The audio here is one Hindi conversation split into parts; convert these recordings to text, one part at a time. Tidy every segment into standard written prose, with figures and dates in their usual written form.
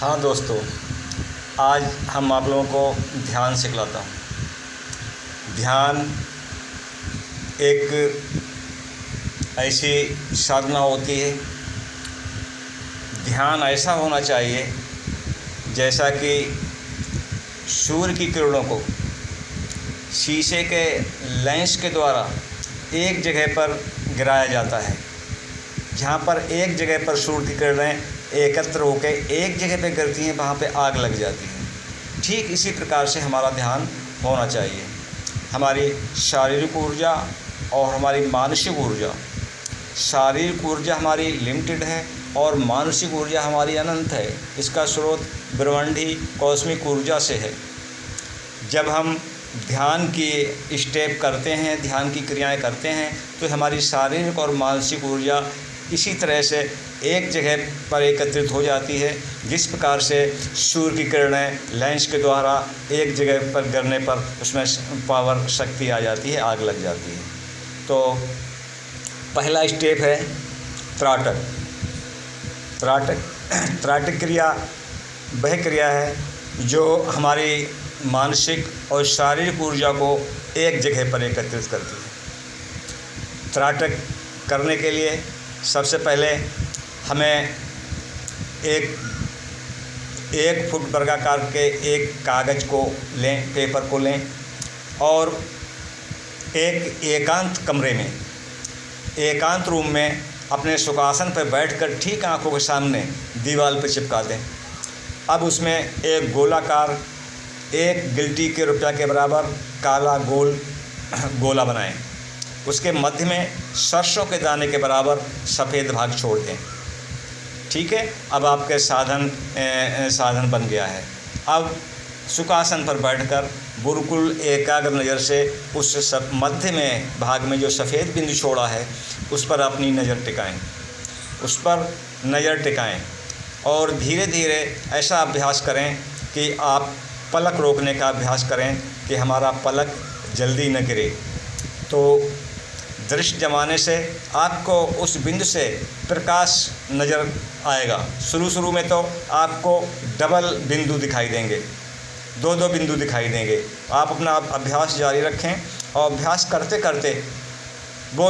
हाँ दोस्तों, आज हम आप लोगों को ध्यान सिखलाता हूँ। ध्यान एक ऐसी साधना होती है। ध्यान ऐसा होना चाहिए जैसा कि सूर्य की किरणों को शीशे के लेंस के द्वारा एक जगह पर गिराया जाता है। जहाँ पर एक जगह पर सूर्य की किरणें एकत्र होकर एक जगह पे गिरती हैं, वहाँ पे आग लग जाती है। ठीक इसी प्रकार से हमारा ध्यान होना चाहिए। हमारी शारीरिक ऊर्जा और हमारी मानसिक ऊर्जा, शारीरिक ऊर्जा हमारी लिमिटेड है और मानसिक ऊर्जा हमारी अनंत है। इसका स्रोत ब्रह्मांडी कॉस्मिक ऊर्जा से है। जब हम ध्यान की स्टेप करते हैं, ध्यान की क्रियाएं करते हैं, तो हमारी शारीरिक और मानसिक ऊर्जा इसी तरह से एक जगह पर एकत्रित हो जाती है, जिस प्रकार से सूर्य की किरणें लेंस के द्वारा एक जगह पर गिरने पर उसमें पावर शक्ति आ जाती है, आग लग जाती है। तो पहला स्टेप है त्राटक। त्राटक क्रिया वह क्रिया है जो हमारी मानसिक और शारीरिक ऊर्जा को एक जगह पर एकत्रित करती है। त्राटक करने के लिए सबसे पहले हमें एक फुट वर्गाकार के एक कागज़ को लें, पेपर को लें और एक एकांत कमरे में, एकांत रूम में अपने सुखासन पर बैठकर ठीक आंखों के सामने दीवार पर चिपका दें। अब उसमें एक गोलाकार, एक गिलटी के रुपया के बराबर काला गोला बनाएं। उसके मध्य में सरसों के दाने के बराबर सफ़ेद भाग छोड़ दें। ठीक है, अब आपके साधन बन गया है। अब सुखासन पर बैठकर बिल्कुल एकाग्र नज़र से उस सब मध्य में भाग में जो सफ़ेद बिंदु छोड़ा है उस पर अपनी नज़र टिकाएं, उस पर नज़र टिकाएं और धीरे धीरे ऐसा अभ्यास करें कि आप पलक रोकने का अभ्यास करें कि हमारा पलक जल्दी न गिरे। तो दृष्टि जमाने से आपको उस बिंदु से प्रकाश नज़र आएगा। शुरू में तो आपको डबल बिंदु दिखाई देंगे, दो बिंदु दिखाई देंगे। आप अपना अभ्यास जारी रखें और अभ्यास करते करते वो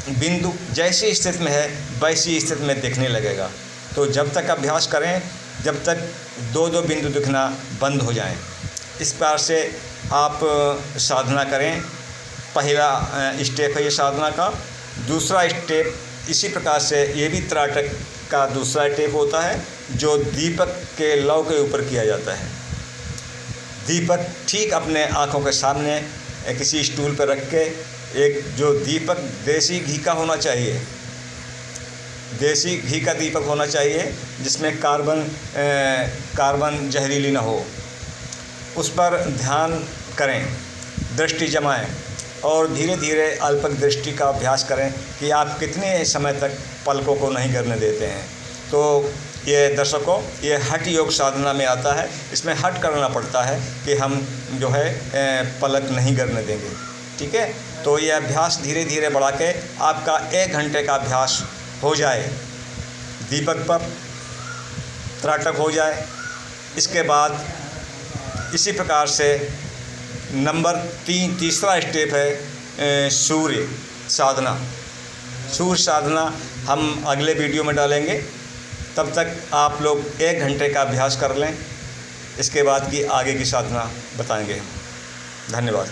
बिंदु जैसी स्थिति में है वैसी स्थिति में दिखने लगेगा। तो जब तक अभ्यास करें जब तक दो बिंदु दिखना बंद हो जाएं। इस प्रकार से आप साधना करें। पहला स्टेप है ये साधना का। दूसरा स्टेप इसी प्रकार से, ये भी त्राटक का दूसरा स्टेप होता है जो दीपक के लौ के ऊपर किया जाता है। दीपक ठीक अपने आँखों के सामने किसी स्टूल पर रख के, एक जो दीपक देसी घी का होना चाहिए, देसी घी का दीपक होना चाहिए जिसमें कार्बन जहरीली ना हो, उस पर ध्यान करें, दृष्टि जमाएं और धीरे धीरे अल्पक दृष्टि का अभ्यास करें कि आप कितने समय तक पलकों को नहीं गिरने देते हैं। तो ये दर्शकों, ये हठ योग साधना में आता है। इसमें हठ करना पड़ता है कि हम जो है पलक नहीं गिरने देंगे। ठीक है, तो ये अभ्यास धीरे धीरे बढ़ा के आपका 1 घंटे का अभ्यास हो जाए, दीपक पर त्राटक हो जाए। इसके बाद इसी प्रकार से नंबर 3 तीसरा स्टेप है सूर्य साधना। सूर्य साधना हम अगले वीडियो में डालेंगे। तब तक आप लोग 1 घंटे का अभ्यास कर लें। इसके बाद की आगे की साधना बताएंगे। धन्यवाद।